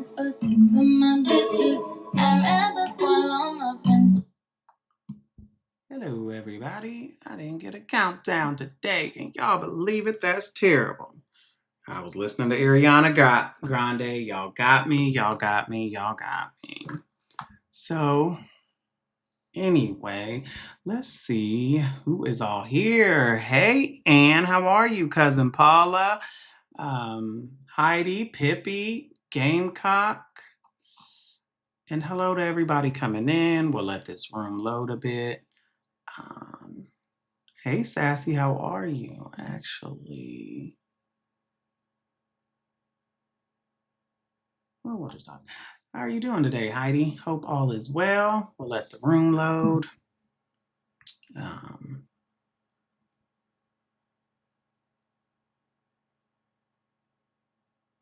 friends for 6 of my bitches. I'd rather swallow my friends. Hello, everybody. I didn't get a countdown today. Can y'all believe it? That's terrible. I was listening to Ariana Grande. Y'all got me. Y'all got me. Y'all got me. So, anyway, let's see who is all here. Hey, Ann, how are you, cousin Paula? Heidi, Pippi, Gamecock. And hello to everybody coming in. We'll let this room load a bit. Hey, Sassy, how are you? Actually, well, we'll just talk. How are you doing today, Heidi? Hope all is well. We'll let the room load.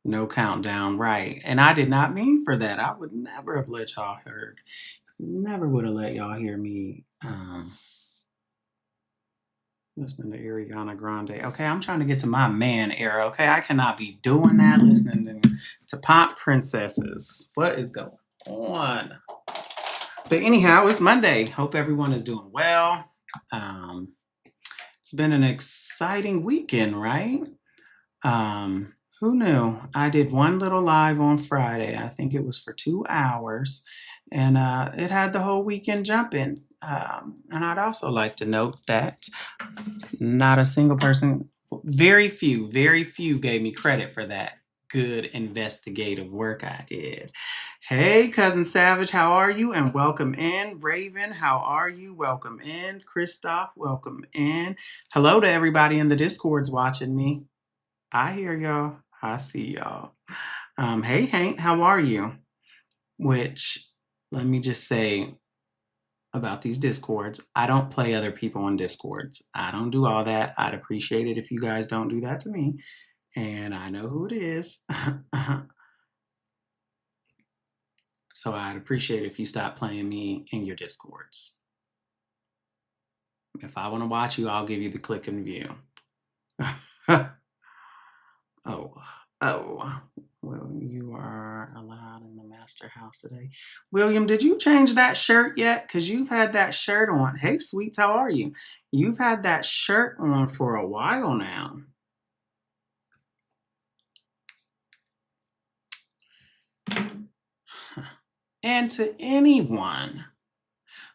No countdown, right. And I did not mean for that. I would never have let y'all heard. Never would have let y'all hear me listening to Ariana Grande. Okay, I'm trying to get to my man era. Okay, I cannot be doing that, listening to pop princesses. What is going on? But anyhow, it's Monday. Hope everyone is doing well. It's been an exciting weekend, right? Who knew? I did one little live on Friday. I think it was for 2 hours, and it had the whole weekend jumping. And I'd also like to note that not a single person, very few gave me credit for that good investigative work I did. Hey, Cousin Savage, how are you? And welcome in. Raven, how are you? Welcome in. Christoph, welcome in. Hello to everybody in the Discords watching me. I hear y'all. I see y'all. Hey, Hank, how are you? Which, let me just say about these Discords, I don't play other people on Discords. I don't do all that. I'd appreciate it if you guys don't do that to me. And I know who it is. So I'd appreciate it if you stop playing me in your Discords. If I want to watch you, I'll give you the click and view. Oh, well, you are allowed in the master house today. William, did you change that shirt yet? Because you've had that shirt on. Hey, sweets, how are you? You've had that shirt on for a while now. And to anyone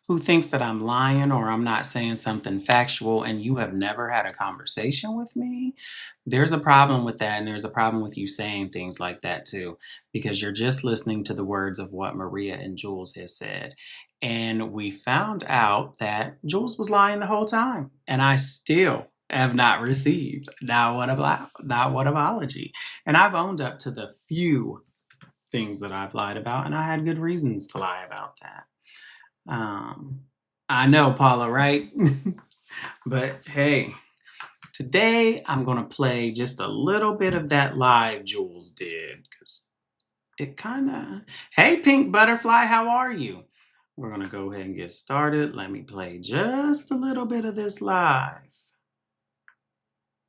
who thinks that I'm lying or I'm not saying something factual and you have never had a conversation with me, there's a problem with that. And there's a problem with you saying things like that too, because you're just listening to the words of what Maria and Jules has said. And we found out that Jules was lying the whole time. And I still have not received not one apology. And I've owned up to the few things that I've lied about, and I had good reasons to lie about that. I know, Paula, right? But hey, today I'm going to play just a little bit of that live Jules did, because it kind of... Hey, Pink Butterfly, how are you? We're going to go ahead and get started. Let me play just a little bit of this live,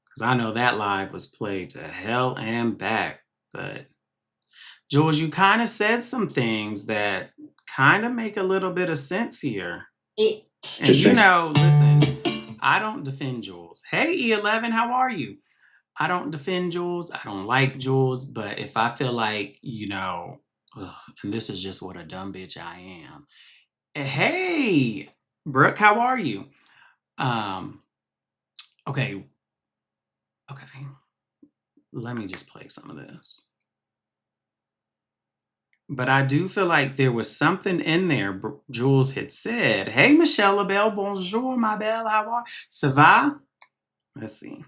because I know that live was played to hell and back. But Jules, you kind of said some things that kind of make a little bit of sense here. And you know, listen, I don't defend Jules. Hey, E11, how are you? I don't defend Jules. I don't like Jules. But if I feel like, and this is just what a dumb bitch I am. Hey, Brooke, how are you? Okay. Let me just play some of this. But I do feel like there was something in there Jules had said. Hey, Michelle LaBelle, bonjour, ma belle, how are you? Ça va? Let's see.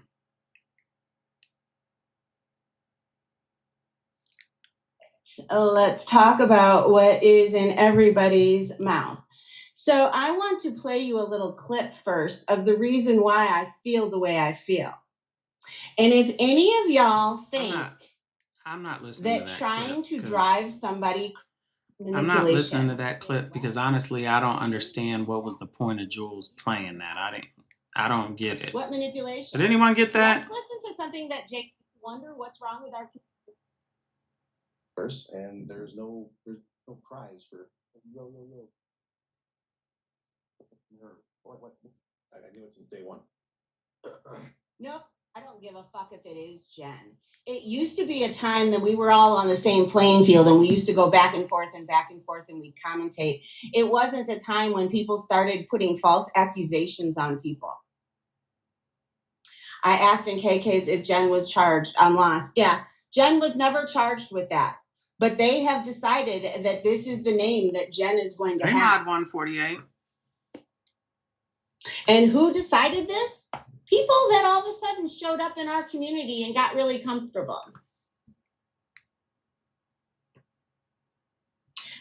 Let's talk about what is in everybody's mouth. So I want to play you a little clip first of the reason why I feel the way I feel. And if any of y'all think I'm not listening that to that trying clip, to drive somebody I'm not listening to that clip because honestly, I don't understand what was the point of Jules playing that. I don't get it. What manipulation? Did anyone get that? Let's listen to something that Jake wonder what's wrong with our course, and there's no prize for yo yo yo. What? I knew it since day one. Nope, I don't give a fuck if it is Jen. It used to be a time that we were all on the same playing field and we used to go back and forth and we'd commentate. It wasn't a time when people started putting false accusations on people. I asked in KK's if Jen was charged. I'm lost. Yeah, Jen was never charged with that. But they have decided that this is the name that Jen is going to Hey, have. Mod 148. And who decided this? People that all of a sudden showed up in our community and got really comfortable.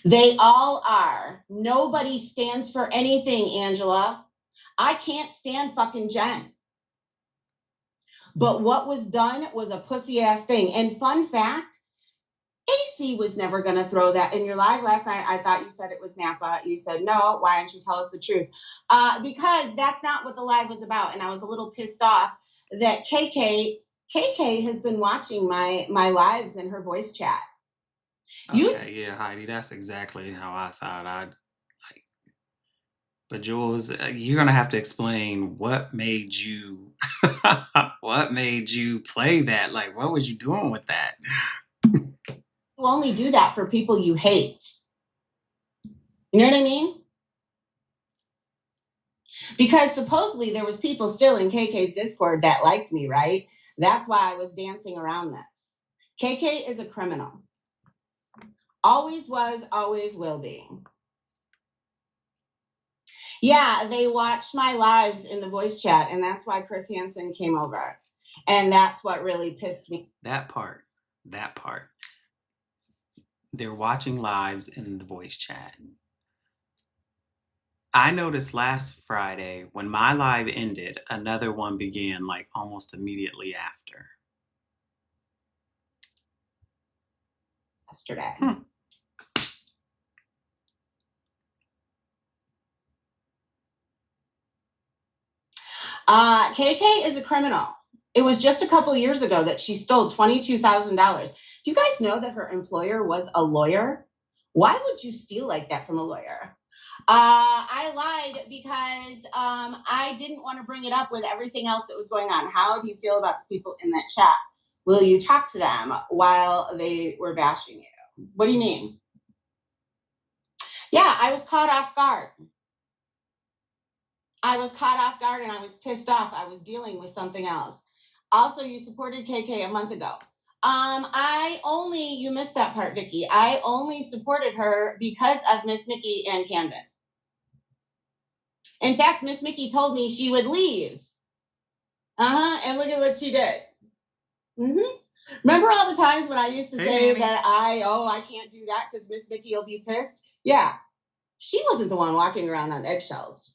They all are. Nobody stands for anything, Angela. I can't stand fucking Jen. But what was done was a pussy ass thing. And fun fact, AC was never going to throw that in your live last night. I thought you said it was Napa. You said, no, why don't you tell us the truth? Because that's not what the live was about. And I was a little pissed off that KK has been watching my lives in her voice chat. Okay, yeah, Heidi, that's exactly how I thought I'd like. But Jules, you're gonna have to explain what made you what made you play that. Like, what was you doing with that? You only do that for people you hate. You know what I mean? Because supposedly there was people still in KK's Discord that liked me, right? That's why I was dancing around this. KK is a criminal. Always was, always will be. Yeah, they watched my lives in the voice chat, and that's why Chris Hansen came over. And that's what really pissed me. That part. They're watching lives in the voice chat. I noticed last Friday when my live ended, another one began like almost immediately after. Yesterday. KK is a criminal. It was just a couple years ago that she stole $22,000. Do you guys know that her employer was a lawyer? Why would you steal like that from a lawyer? I lied because I didn't want to bring it up with everything else that was going on. How do you feel about the people in that chat? Will you talk to them while they were bashing you? What do you mean? Yeah, I was caught off guard. I was caught off guard and I was pissed off. I was dealing with something else. Also, you supported KK a month ago. You missed that part, Vicky. I only supported her because of Miss Mickey and Camden. In fact, Miss Mickey told me she would leave. And look at what she did. Remember all the times when I used to say that I can't do that because Miss Mickey will be pissed? Yeah, she wasn't the one walking around on eggshells.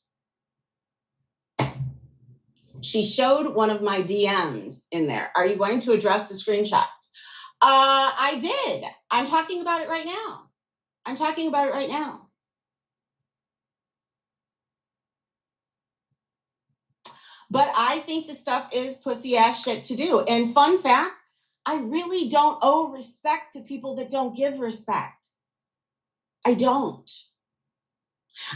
She showed one of my DMs in there. Are you going to address the screenshots? I did. I'm talking about it right now. But I think the stuff is pussy ass shit to do. And fun fact, I really don't owe respect to people that don't give respect. I don't.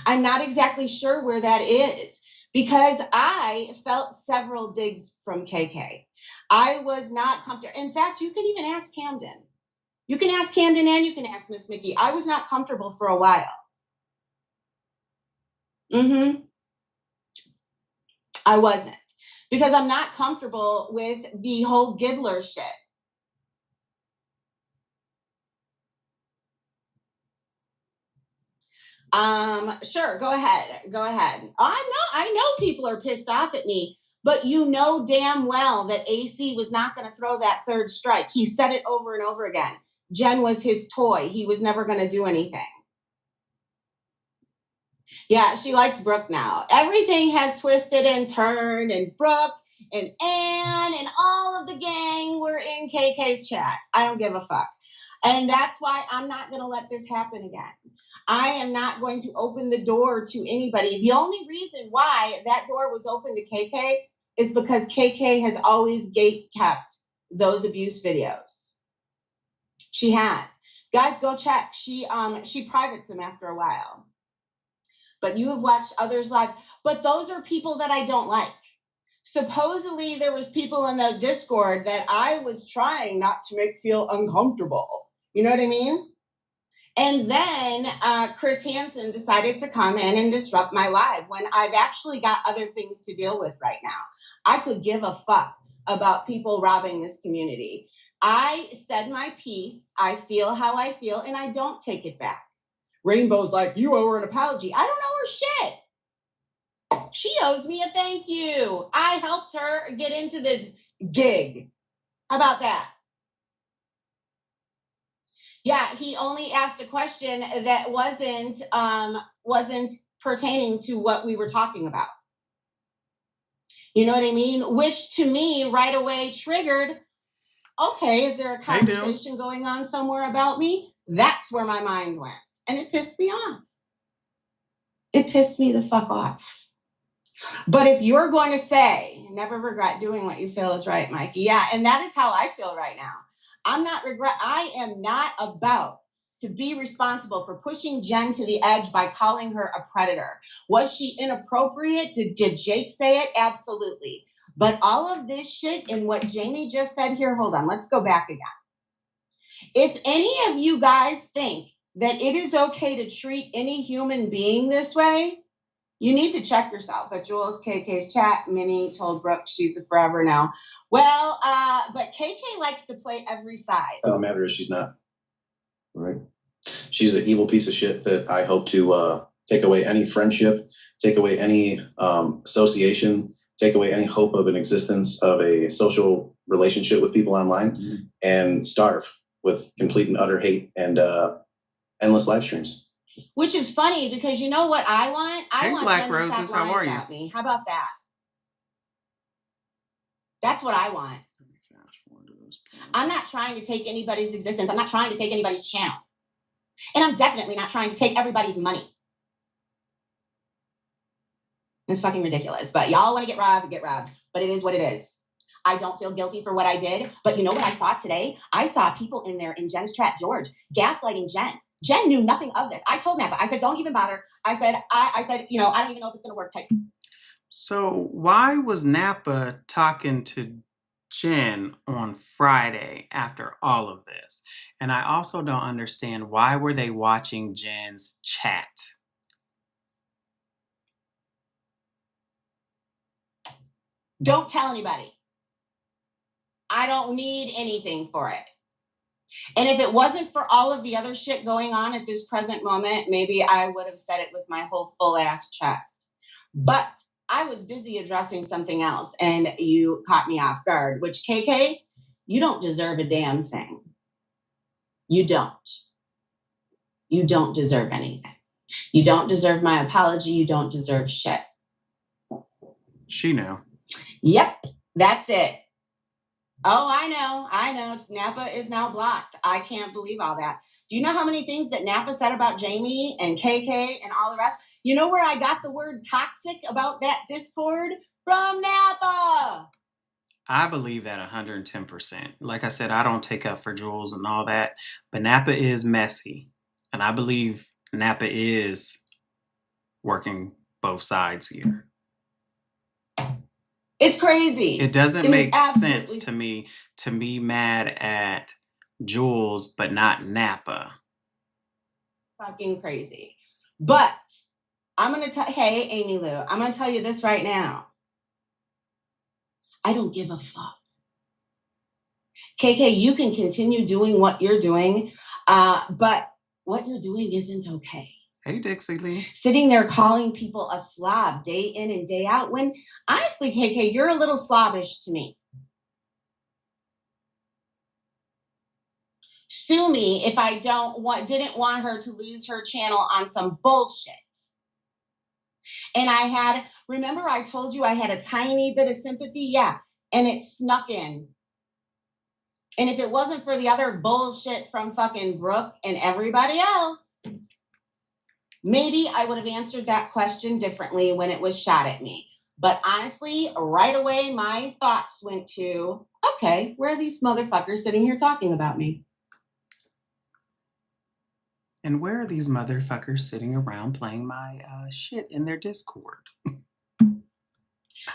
I'm not exactly sure where that is because I felt several digs from KK. I was not comfortable. In fact, you can even ask Camden. You can ask Camden and you can ask Miss Mickey. I was not comfortable for a while. I wasn't because I'm not comfortable with the whole Giddler shit. Sure, go ahead. I know people are pissed off at me, but you know damn well that AC was not going to throw that third strike. He said it over and over again. Jen was his toy. He was never going to do anything. Yeah, she likes Brooke now. Everything has twisted and turned, and Brooke and Ann and all of the gang were in KK's chat. I don't give a fuck. And that's why I'm not going to let this happen again. I am not going to open the door to anybody. The only reason why that door was open to KK is because KK has always gate kept those abuse videos. She has. Guys, go check. She privates them after a while. But you have watched others live. But those are people that I don't like. Supposedly there was people in the Discord that I was trying not to make feel uncomfortable. You know what I mean? And then Chris Hansen decided to come in and disrupt my live when I've actually got other things to deal with right now. I could give a fuck about people robbing this community. I said my piece. I feel how I feel, and I don't take it back. Rainbow's like, you owe her an apology. I don't owe her shit. She owes me a thank you. I helped her get into this gig. How about that? Yeah, he only asked a question that wasn't pertaining to what we were talking about. You know what I mean? Which to me right away triggered, okay, is there a They do. conversation going on somewhere about me? That's where my mind went. And it pissed me off. It pissed me the fuck off. But if you're going to say, never regret doing what you feel is right, Mikey. Yeah, and that is how I feel right now. I am not about to be responsible for pushing Jen to the edge by calling her a predator. Was she inappropriate? Did Jake say it? Absolutely. But all of this shit and what Jamie just said here, hold on, let's go back again. If any of you guys think that it is okay to treat any human being this way, you need to check yourself. But Jules, KK's chat, Minnie told Brooke she's a forever now. Well, but KK likes to play every side. Doesn't matter if she's not. Right. She's an evil piece of shit that I hope to take away any friendship, take away any association, take away any hope of an existence of a social relationship with people online, and starve with complete and utter hate and endless live streams. Which is funny because you know what I want? Hey, want Black Jen to stop Roses, how lying are you? about me. How about that? That's what I want. I'm not trying to take anybody's existence. I'm not trying to take anybody's channel. And I'm definitely not trying to take everybody's money. It's fucking ridiculous. But y'all want to get robbed. But it is what it is. I don't feel guilty for what I did. But you know what I saw today? I saw people in there in Jen's chat, George, gaslighting Jen. Jen knew nothing of this. I told Napa, I said, don't even bother. I said, I said, you know, I don't even know if it's going to work. Type. So why was Napa talking to Jen on Friday after all of this? And I also don't understand, why were they watching Jen's chat? Don't tell anybody. I don't need anything for it. And if it wasn't for all of the other shit going on at this present moment, maybe I would have said it with my whole full ass chest. But I was busy addressing something else and you caught me off guard, which KK, you don't deserve a damn thing. You don't. You don't deserve anything. You don't deserve my apology. You don't deserve shit. She knew. Yep, that's it. Oh, I know. Napa is now blocked. I can't believe all that. Do you know how many things that Napa said about Jamie and KK and all the rest? You know where I got the word toxic about that Discord? From Napa. I believe that 110%. Like I said, I don't take up for Jules and all that, but Napa is messy. And I believe Napa is working both sides here. It's crazy. It doesn't It make is sense to me to be mad at Jules, but not Napa. Fucking crazy. But I'm going to tell, hey, Amy Lou, I'm going to tell you this right now. I don't give a fuck. KK, you can continue doing what you're doing, but what you're doing isn't okay. Hey, Dixie Lee. Sitting there calling people a slob day in and day out, when honestly, KK, you're a little slobbish to me. Sue me if I didn't want her to lose her channel on some bullshit. And remember I told you I had a tiny bit of sympathy? Yeah, and it snuck in. And if it wasn't for the other bullshit from fucking Brooke and everybody else, maybe I would have answered that question differently when it was shot at me. But honestly, right away, my thoughts went to, okay, where are these motherfuckers sitting here talking about me? And where are these motherfuckers sitting around playing my shit in their Discord?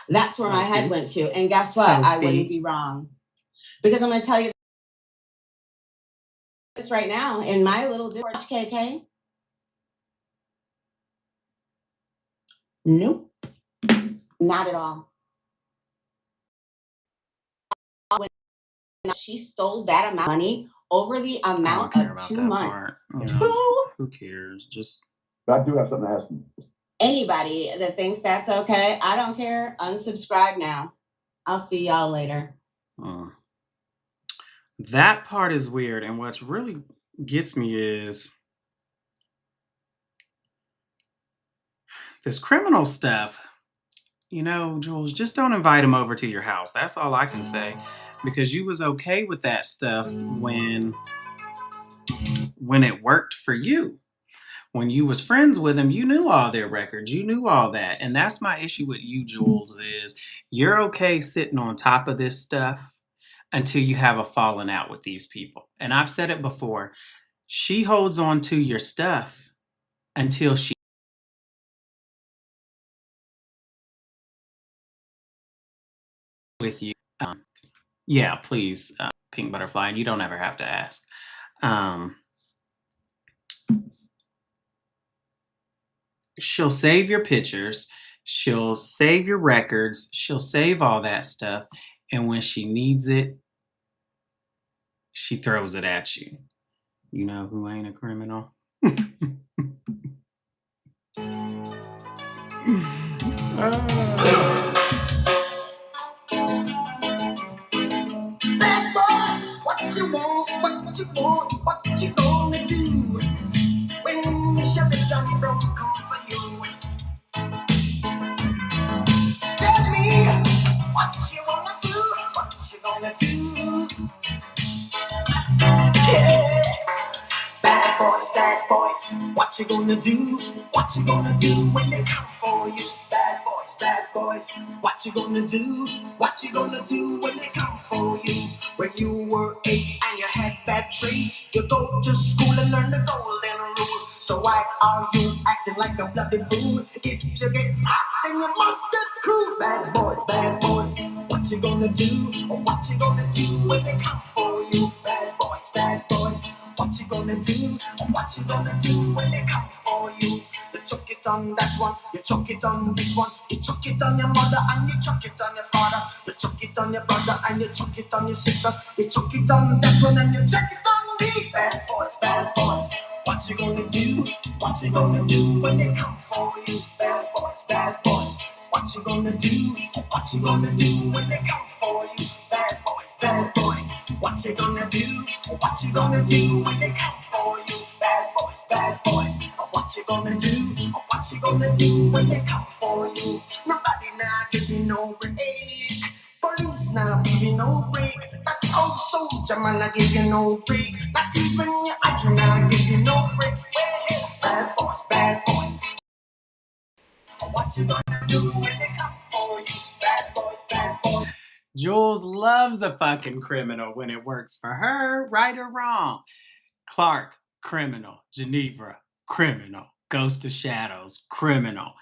That's where my head Sophie. went to. And guess what? I Sophie. wouldn't be wrong. Because I'm going to tell you this right now in my little Discord, KK. Nope. Not at all. When she stole that amount of money over the I don't amount care of about 2 that part. months. You know, who cares? Just I do have something to ask you. Anybody that thinks that's okay, I don't care. Unsubscribe now. I'll see y'all later. That part is weird. And what really gets me is this criminal stuff. You know, Jules, just don't invite him over to your house. That's all I can say. Because you was okay with that stuff when it worked for you. When you was friends with him, you knew all their records. You knew all that. And that's my issue with you, Jules, is you're okay sitting on top of this stuff until you have a falling out with these people. And I've said it before. She holds on to your stuff until she with you. Yeah, please, Pink Butterfly, and you don't ever have to ask. She'll save your pictures. She'll save your records. She'll save all that stuff. And when she needs it, she throws it at you. You know who ain't a criminal? Bad boys, what you want, what you want, what you gonna do when Chevy John don't come for you? Tell me what you wanna do, what you gonna do? Yeah. Bad boys, what you gonna do? What you gonna do when they come for you? Bad boys, what you gonna do? What you gonna do when they come for you? When you were 8 and you had bad traits, you go to school and learn the golden rule. So why are you acting like a bloody fool? If you get hot, then you must get cool. Bad boys, what you gonna do? Or what you gonna do when they come for you? Bad boys, what you gonna do? Or what you gonna do when they come for you? You chuck it on that one, you chuck it on this one, you chuck it on your mother and you chuck it on your father, you chuck it on your brother and you chuck it on your sister, you chuck it on that one and you chuck it on me. Bad boys, what you gonna do? What you gonna do when they come for you? Bad boys, what you gonna do? What you gonna do when they come for you? Bad boys, what you gonna do? What you gonna do when they come for you? Bad boys, what you gonna do? What you gonna do when they come for you? Nobody now give you no break. Police now give you no break. That old soldier man I give you no break. Not even your eyes now give you no breaks. Well, bad boys. What you gonna do when they come for you? Bad boys. Jules loves a fucking criminal when it works for her, right or wrong. Clark, criminal. Geneva, criminal. Ghost of Shadows, criminal.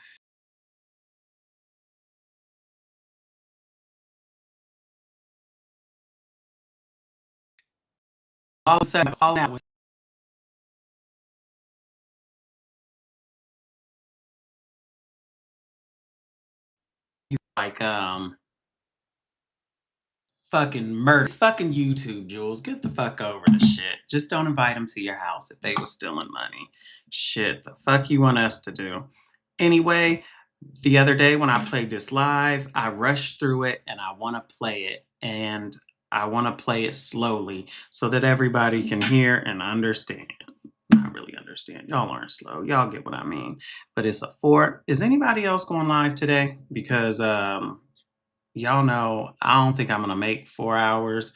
All of a sudden, falling out with like fucking murder. It's fucking YouTube, Jules. Get the fuck over the shit. Just don't invite them to your house if they was stealing money. Shit, the fuck you want us to do? Anyway, the other day when I played this live, I rushed through it and I want to play it. And I want to play it slowly so that everybody can hear and understand. Not really understand. Y'all aren't slow. Y'all get what I mean. But it's a 4. Is anybody else going live today? Because y'all know I don't think I'm gonna make 4 hours,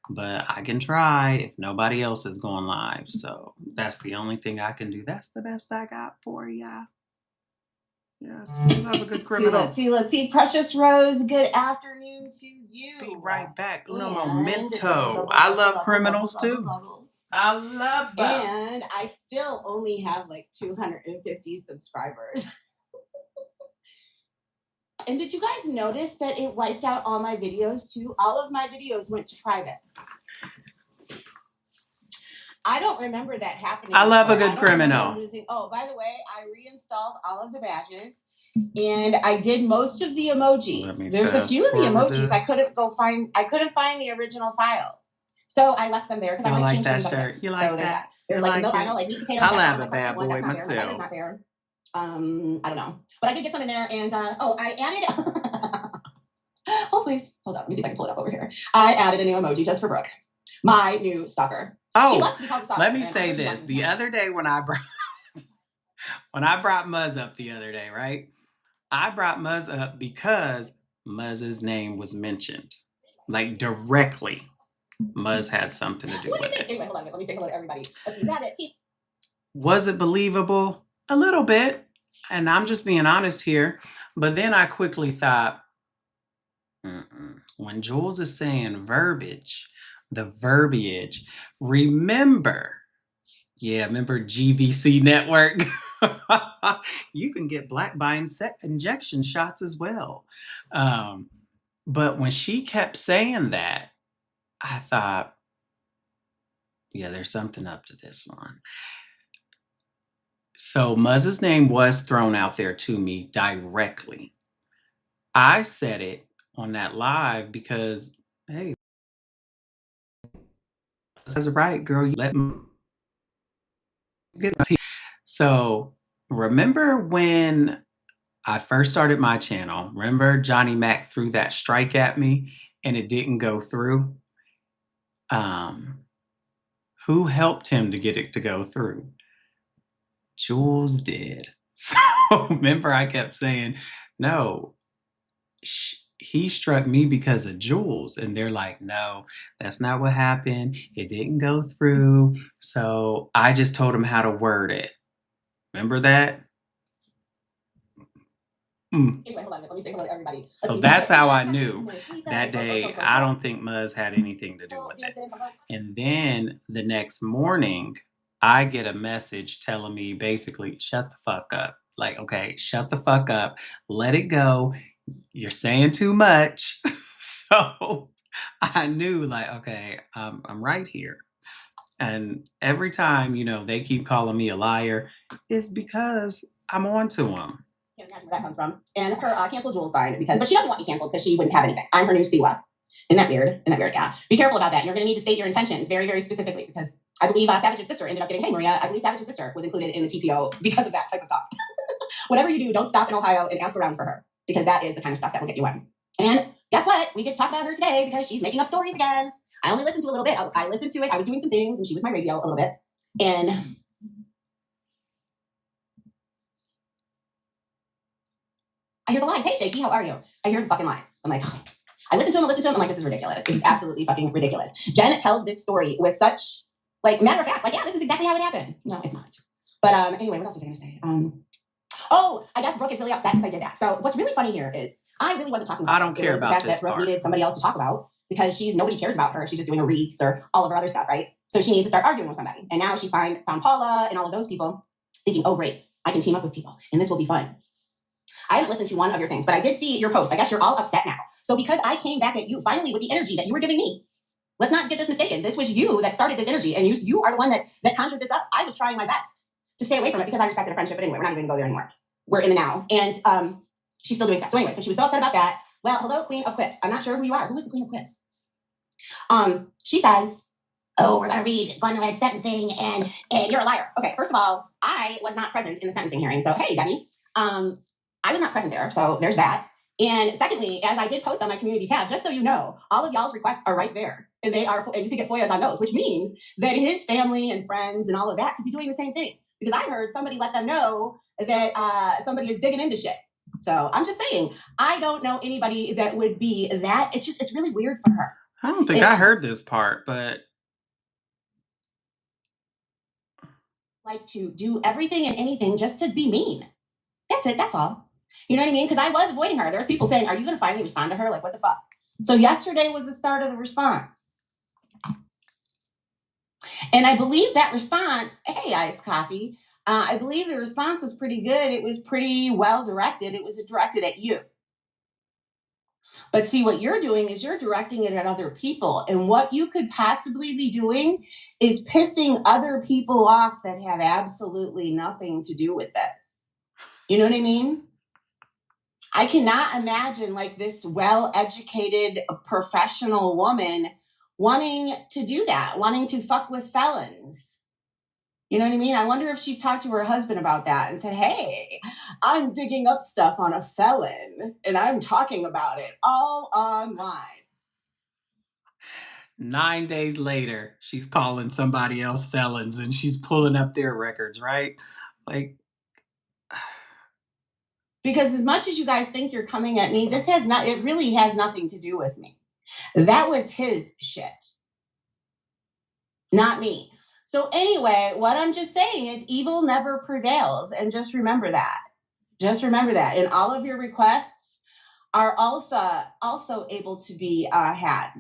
but I can try if nobody else is going live. So that's the only thing I can do. That's the best I got for ya. Yes, we love a good criminal. Let's see. Precious Rose, good afternoon to you. Be right back. Uno And momento. I love criminals too. I love that. And I still only have like 250 subscribers. And did you guys notice that it wiped out all my videos too? All of my videos went to private. I don't remember that happening. I love a before. good I don't remember criminal. Oh, by the way, I reinstalled all of the badges and I did most of the emojis. There's a few of the emojis I couldn't find the original files. So I left them there because I I like changed that them. shirt. You like that? There's You like like I know, it? like meat potato. I'll have like, a bad boy that's myself. not there. I don't know. But I did get some in there and I added oh please, hold on, let me see if I can pull it up over here. I added a new emoji just for Brooke, my new stalker. She Oh, loves to be called a stalker, let me and say I know she this. loves to be The called- other day when I brought Muzz up the other day, right? I brought Muzz up because Muzz's name was mentioned. Like directly. Muzz had something to do What do you with think? it. Anyway, hold on, let me say hello to everybody. Let's see, rabbit, teeth. Was it believable? A little bit. And I'm just being honest here. But then I quickly thought, when Jules is saying verbiage, the verbiage, remember GVC Network? You can get black by injection shots as well. But when she kept saying that, I thought, yeah, there's something up to this one. So Muzz's name was thrown out there to me directly. I said it on that live because, hey, that's right, girl. You let me get. So remember when I first started my channel? Remember Johnny Mac threw that strike at me and it didn't go through? Who helped him to get it to go through? Jules did. So remember I kept saying, no, he struck me because of Jules. And they're like, no, that's not what happened. It didn't go through. So I just told him how to word it. Remember that? Anyway, hold on, let me say hello to everybody. So that's how I knew that day. I don't think Muzz had anything to do with it. And then the next morning, I get a message telling me basically, shut the fuck up. Like, okay, shut the fuck up. Let it go. You're saying too much. So I knew like, okay, I'm right here. And every time, they keep calling me a liar, it's because I'm on to them. Can't imagine where that comes from. And her cancel Jules signed but she doesn't want me canceled because she wouldn't have anything. I'm her new Siwa. Isn't that weird? Yeah. Be careful about that. You're going to need to state your intentions very, very specifically because I believe Savage's sister ended up getting, hey, Maria, I believe Savage's sister was included in the TPO because of that type of talk. Whatever you do, don't stop in Ohio and ask around for her because that is the kind of stuff that will get you in. And guess what? We get to talk about her today because she's making up stories again. I only listened to a little bit. I listened to it. I was doing some things and she was my radio a little bit. And I hear the lies. Hey, Shaky, how are you? I hear the fucking lies. I'm like, I listen to him. I'm like, this is ridiculous. This is absolutely fucking ridiculous. Jen tells this story with such, matter of fact, yeah, this is exactly how it happened. No, it's not. But anyway, what else was I going to say? I guess Brooke is really upset because I did that. So what's really funny here is I really wasn't talking about I don't care about this that Brooke part. needed somebody else to talk about because nobody cares about her. She's just doing her wreaths or all of her other stuff, right? So she needs to start arguing with somebody. And now she's found Paula and all of those people thinking, oh, great, I can team up with people and this will be fun. I haven't listened to one of your things, but I did see your post. I guess you're all upset now. So because I came back at you finally with the energy that you were giving me, let's not get this mistaken. This was you that started this energy and you are the one that conjured this up. I was trying my best to stay away from it because I respected a friendship. But anyway, we're not even going to go there anymore. We're in the now. And she's still doing stuff. So anyway, so she was so upset about that. Well, hello, Queen of Quips. I'm not sure who you are. Who is the Queen of Quips? She says, oh, we're going to read Glenn sentencing and you're a liar. Okay, first of all, I was not present in the sentencing hearing. So, hey, Debbie, I was not present there. So there's that. And secondly, as I did post on my community tab, just so you know, all of y'all's requests are right there. And and you can get FOIAs on those, which means that his family and friends and all of that could be doing the same thing. Because I heard somebody let them know that somebody is digging into shit. So I'm just saying, I don't know anybody that would be that. It's really weird for her. I don't think I heard this part, but like to do everything and anything just to be mean. That's it. That's all. You know what I mean? Because I was avoiding her. There's people saying, are you going to finally respond to her? Like, what the fuck? So yesterday was the start of the response. And I believe that response, hey, iced coffee, I believe the response was pretty good. It was pretty well directed. It was directed at you. But see, what you're doing is you're directing it at other people. And what you could possibly be doing is pissing other people off that have absolutely nothing to do with this. You know what I mean? I cannot imagine like this well educated professional woman wanting to do that, wanting to fuck with felons. You know what I mean? I wonder if she's talked to her husband about that and said, hey, I'm digging up stuff on a felon and I'm talking about it all online. 9 days later, she's calling somebody else felons and she's pulling up their records, right? Like, Because as much as you guys think you're coming at me, this has not, it really has nothing to do with me. That was his shit, not me. So, anyway, what I'm just saying is evil never prevails. And just remember that. Just remember that. And all of your requests are also able to be had.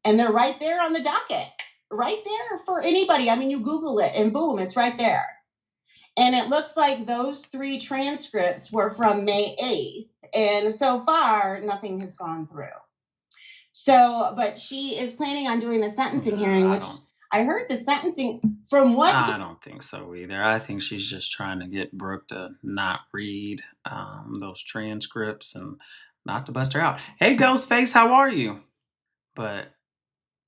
And they're right there on the docket, right there for anybody. I mean, you Google it and boom, it's right there. And it looks like those 3 transcripts were from May 8th. And so far, nothing has gone through. So, but she is planning on doing the sentencing hearing, which I heard the sentencing from what I don't think so either. I think she's just trying to get Brooke to not read those transcripts and not to bust her out. Hey, Ghostface, how are you? But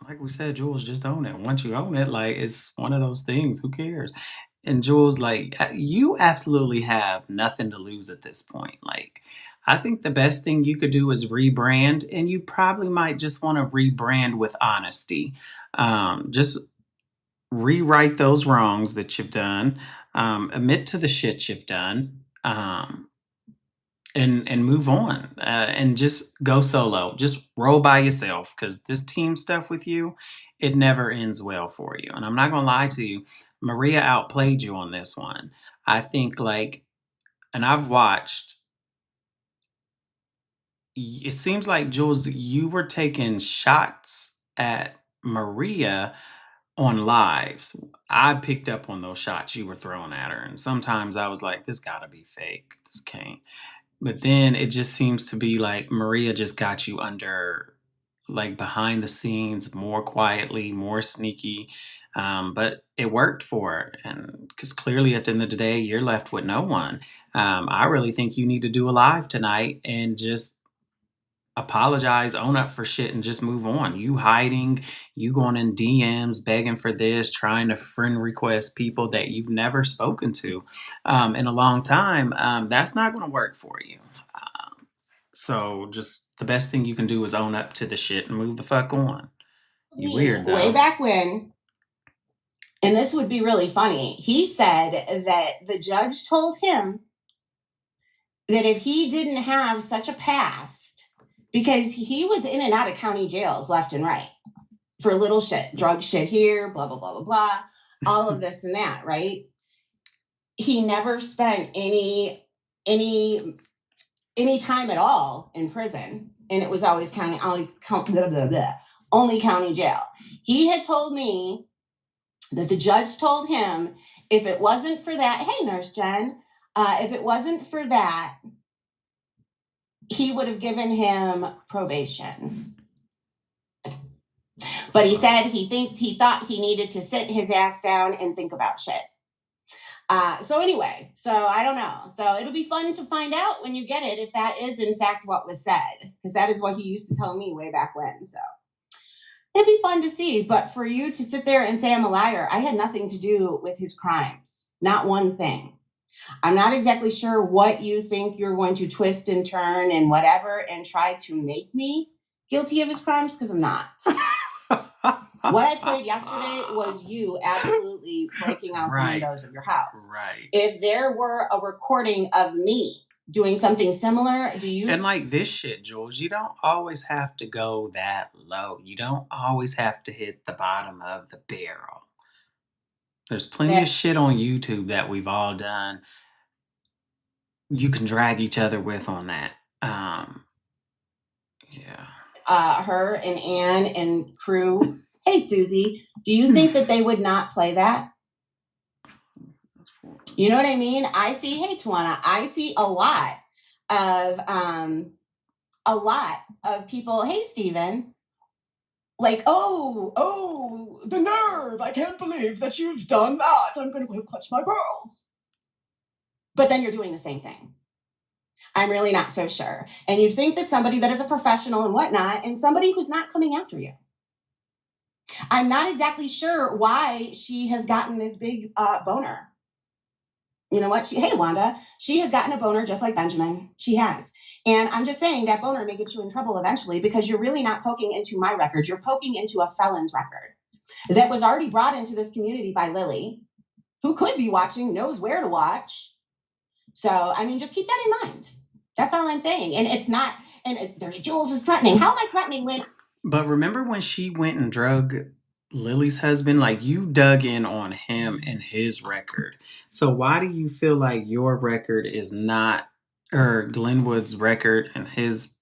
like we said, Jules, just own it. Once you own it, like it's one of those things. Who cares? And Jules, like you absolutely have nothing to lose at this point. Like I think the best thing you could do is rebrand, and you probably might just want to rebrand with honesty. Just rewrite those wrongs that you've done, admit to the shit you've done, and move on, and just go solo. Just roll by yourself because this team stuff with you, it never ends well for you. And I'm not gonna lie to you, Maria outplayed you on this one. I think like, and I've watched. It seems like Jules, you were taking shots at Maria on lives. I picked up on those shots you were throwing at her, and sometimes I was like, "This got to be fake. This can't." But then it just seems to be like Maria just got you under, like behind the scenes, more quietly, more sneaky. But it worked for her, and because clearly at the end of the day, you're left with no one. I really think you need to do a live tonight and just apologize, own up for shit, and just move on. You hiding, you going in DMs, begging for this, trying to friend request people that you've never spoken to in a long time. That's not going to work for you. So just the best thing you can do is own up to the shit and move the fuck on. You weird though. Way back when, and this would be really funny, he said that the judge told him that if he didn't have such a past, because he was in and out of county jails left and right for little shit, drug shit here, blah, blah, blah, blah, blah, all of this and that, right? He never spent any time at all in prison. And it was always only county jail. He had told me that the judge told him if it wasn't for that, hey, Nurse Jen, if it wasn't for that, he would have given him probation. But he said he thought he needed to sit his ass down and think about shit. So anyway, so I don't know. So it'll be fun to find out when you get it if that is in fact what was said, because that is what he used to tell me way back when. So it'd be fun to see. But for you to sit there and say I'm a liar, I had nothing to do with his crimes, not one thing. I'm not exactly sure what you think you're going to twist and turn and whatever and try to make me guilty of his crimes, because I'm not. What I played yesterday was you absolutely breaking out the windows of your house. Right. If there were a recording of me doing something similar, do you? And like this shit, Jules, you don't always have to go that low. You don't always have to hit the bottom of the barrel. There's plenty of shit on YouTube that we've all done. You can drag each other with on that. Yeah. Her and Ann and crew Hey, Susie, do you think that they would not play that? You know what I mean? I see, hey, Tawana, I see a lot of people, hey, Steven, like, oh, the nerve. I can't believe that you've done that. I'm going to go clutch my pearls. But then you're doing the same thing. I'm really not so sure. And you'd think that somebody that is a professional and whatnot, and somebody who's not coming after you. I'm not exactly sure why she has gotten this big boner. You know what? Hey, Wanda, she has gotten a boner just like Benjamin. She has. And I'm just saying that boner may get you in trouble eventually because you're really not poking into my record. You're poking into a felon's record that was already brought into this community by Lily, who could be watching, knows where to watch. So, I mean, just keep that in mind. That's all I'm saying. And it's not, and Jules is threatening. How am I threatening when? But remember when she went and drug Lily's husband? Like, you dug in on him and his record. So why do you feel like your record is not, or Glenwood's record and his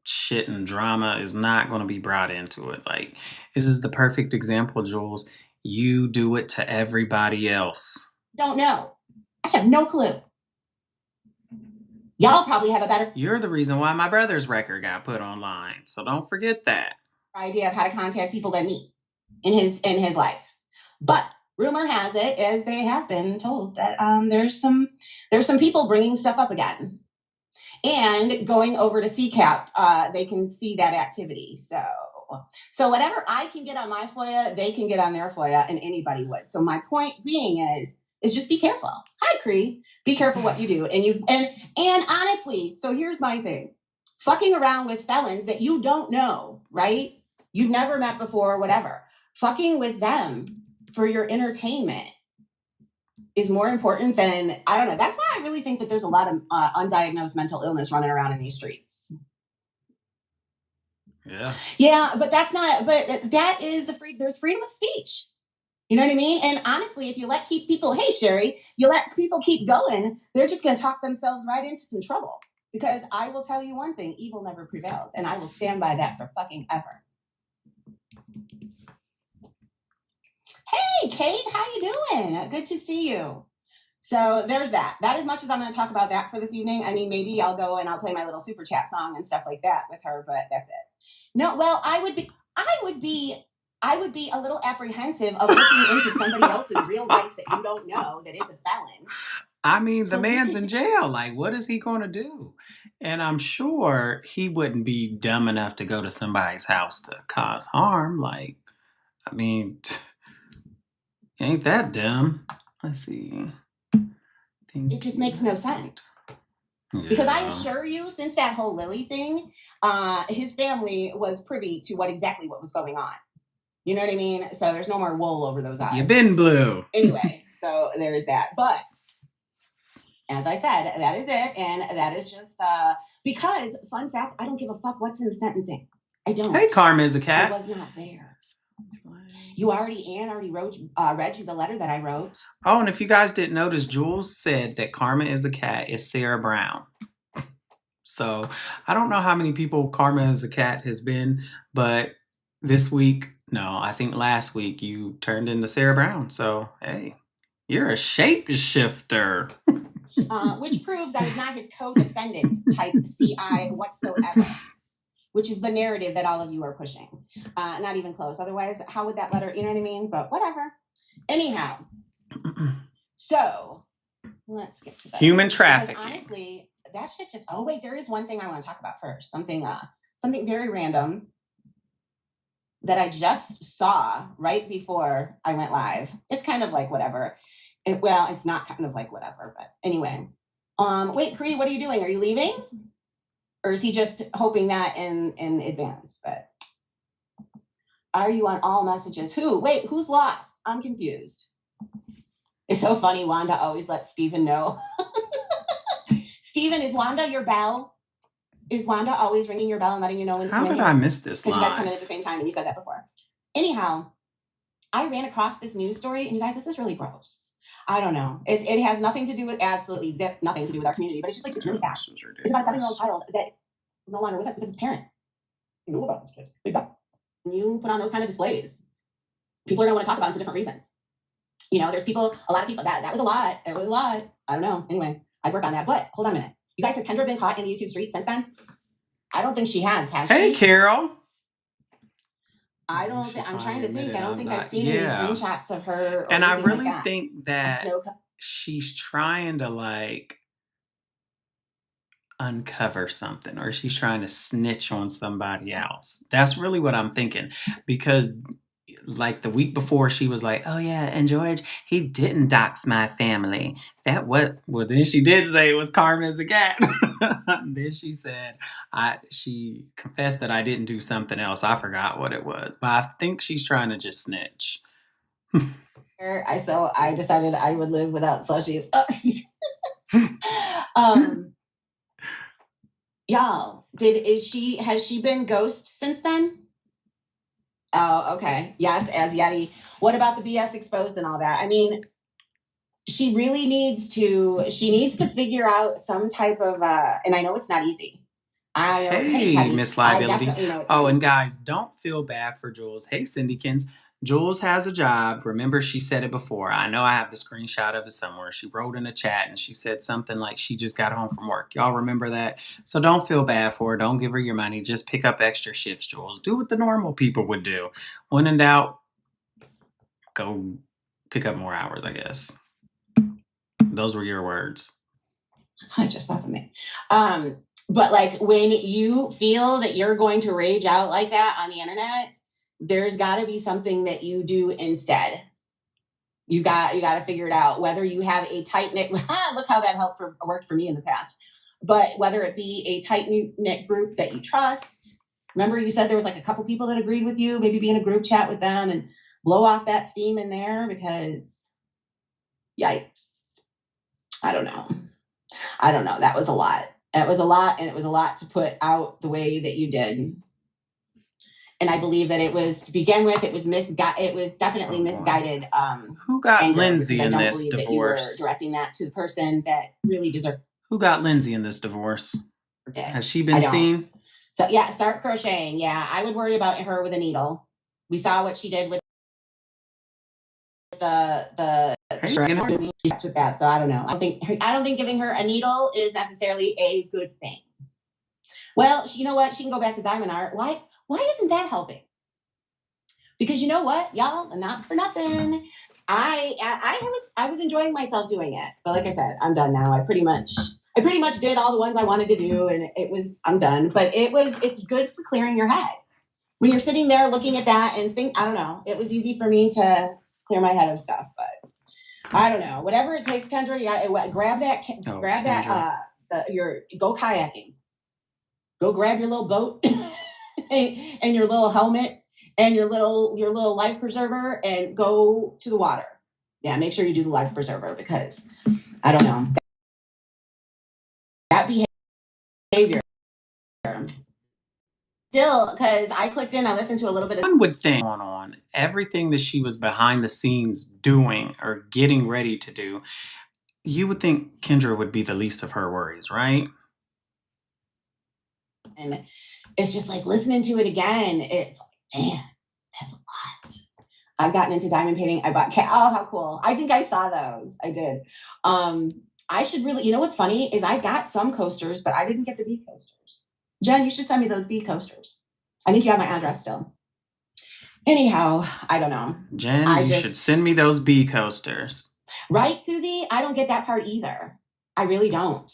shit and drama is not going to be brought into it? Like, this is the perfect example, Jules. You do it to everybody else. Don't know. I have no clue. Y'all probably have a better You're the reason why my brother's record got put online. So don't forget that. idea of how to contact people than me in his life. But rumor has it, as they have been told, that there's some people bringing stuff up again, and going over to CCAP, they can see that activity. So whatever I can get on my FOIA, they can get on their FOIA, and anybody would. So my point being is just be careful. Hi, Cree. Be careful what you do, and honestly. So here's my thing: fucking around with felons that you don't know, right? You've never met before, whatever. Fucking with them for your entertainment is more important than, I don't know. That's why I really think that there's a lot of undiagnosed mental illness running around in these streets. Yeah. Yeah, but that is there's freedom of speech. You know what I mean? And honestly, if you keep people, hey, Sherry, you let people keep going, they're just going to talk themselves right into some trouble. Because I will tell you one thing, evil never prevails. And I will stand by that for fucking ever. Hey, Kate, how you doing? Good to see you. So there's that. That is much as I'm going to talk about that for this evening. I mean, maybe I'll go and I'll play my little super chat song and stuff like that with her, but that's it. No, well, I would be a little apprehensive of looking into somebody else's real life that you don't know that is a felon. I mean, the man's in jail. Like, what is he going to do? And I'm sure he wouldn't be dumb enough to go to somebody's house to cause harm. Like, I mean, ain't that dumb? Let's see. It just makes no sense. Yeah. Because I assure you, since that whole Lily thing, his family was privy to what was going on. You know what I mean? So there's no more wool over those eyes. You been blue. Anyway, so there's that. But as I said, that is it. And that is just because, fun fact, I don't give a fuck what's in the sentencing. I don't. Hey, Karma is a I cat. was not there. Anne already read you the letter that I wrote. Oh, and if you guys didn't notice, Jules said that Karma is a cat is Sarah Brown. So I don't know how many people Karma is a cat has been, but this week, no, I think last week you turned into Sarah Brown. So, hey, you're a shapeshifter. Which proves I was not his co-defendant type CI whatsoever, which is the narrative that all of you are pushing. Not even close. Otherwise, how would that letter, you know what I mean? But whatever. Anyhow, so let's get to that. Human trafficking. Because honestly, that shit just, oh wait, there is one thing I want to talk about first. Something very random that I just saw right before I went live. It's kind of like whatever. It's not kind of like whatever, but anyway. Wait, Cree, what are you doing? Are you leaving? Or is he just hoping that in advance? But are you on all messages? Who's lost? I'm confused. It's so funny. Wanda always lets Steven know. Steven, is Wanda your bell? Is Wanda always ringing your bell and letting you know when to How come in did here? I miss this Because you guys come in at live? the same time, and you said that before. Anyhow, I ran across this news story, and you guys, this is really gross. I don't know. It has nothing to do with nothing to do with our community, but it's just like, it's really sad. This was It's about a ridiculous. 7-year-old child that is no longer with us because his parent knew about this kid. They died. you put on those kind of displays. People are going to want to talk about them for different reasons. You know, there's people, a lot of people, that was a lot. It was a lot. I don't know. Anyway, I'd work on that. But hold on a minute. You guys, has Kendra been caught in the YouTube streets since then? I don't think she has Hey, she? Carol. I Maybe don't she think, I'm finally trying to think. admitted I don't I'm think not- I've seen yeah. any screenshots of her. Or And I anything really like that. think A that snow- she's trying to like uncover something, or she's trying to snitch on somebody else. That's really what I'm thinking, because like the week before she was like, oh yeah, and George, he didn't dox my family. That what well then she did say it was Karma as a cat. Then she said she confessed that I didn't do something else. I forgot what it was. But I think she's trying to just snitch. So I decided I would live without slushies. Y'all, has she been ghost since then? Oh, okay. Yes, as Yeti. What about the BS exposed and all that? I mean, she really needs to figure out some type of and I know it's not easy. Hey, Teddy, Miss I Liability. definitely know it's Oh, not and easy. guys, don't feel bad for Jules. Hey, Cindykins. Jules has a job. Remember, she said it before. I know I have the screenshot of it somewhere. She wrote in a chat and she said something like she just got home from work. Y'all remember that? So don't feel bad for her. Don't give her your money. Just pick up extra shifts, Jules. Do what the normal people would do. When in doubt, go pick up more hours, I guess. Those were your words. I just saw something. But like when you feel that you're going to rage out like that on the internet, there's got to be something that you do instead. You got to figure it out. Whether you have a tight knit, look how that worked for me in the past. But whether it be a tight knit group that you trust. Remember, you said there was like a couple people that agreed with you. Maybe be in a group chat with them and blow off that steam in there, because yikes. I don't know. That was a lot. It was a lot, and it was a lot to put out the way that you did. And I believe that it was, to begin with, it was definitely Oh, boy. misguided. Who got Anger, Lindsay because I in don't this believe that you were divorce? directing that to the person that really deserved Who got Lindsay in this divorce? it. Has she I been don't. seen? So yeah, start crocheting. Yeah, I would worry about her with a needle. We saw what she did with the Hey, Dragon. that's with that. So I don't know. I don't think giving her a needle is necessarily a good thing. Well, you know what? She can go back to diamond art. Why isn't that helping? Because you know what, y'all, not for nothing. I was enjoying myself doing it, but like I said, I'm done now. I pretty much did all the ones I wanted to do, and I'm done. But it's good for clearing your head when you're sitting there looking at that and I don't know. It was easy for me to clear my head of stuff, but I don't know. Whatever it takes, Kendra, you gotta grab that, go kayaking. Go grab your little boat and your little helmet and your little life preserver and go to the water. Yeah, make sure you do the life preserver, because I don't know. That behavior. Still, because I clicked in, I listened to a little bit of One would think on everything that she was behind the scenes doing or getting ready to do, you would think Kendra would be the least of her worries, right? and it's just like listening to it again. It's like, man, that's a lot. I've gotten into diamond painting. I bought oh, how cool. I think I saw those. I did. I should really, you know what's funny is I got some coasters, but I didn't get the bee coasters. Jen, you should send me those bee coasters. I think you have my address still. Anyhow, I don't know. Jen, you should send me those bee coasters. Right, Susie? I don't get that part either. I really don't.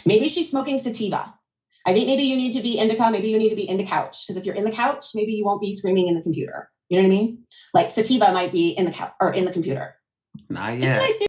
Maybe she's smoking sativa. I think maybe you need to be indica. Maybe you need to be in the couch. Because if you're in the couch, maybe you won't be screaming in the computer. You know what I mean? Like sativa might be in the couch or in the computer. Not yet. It's nice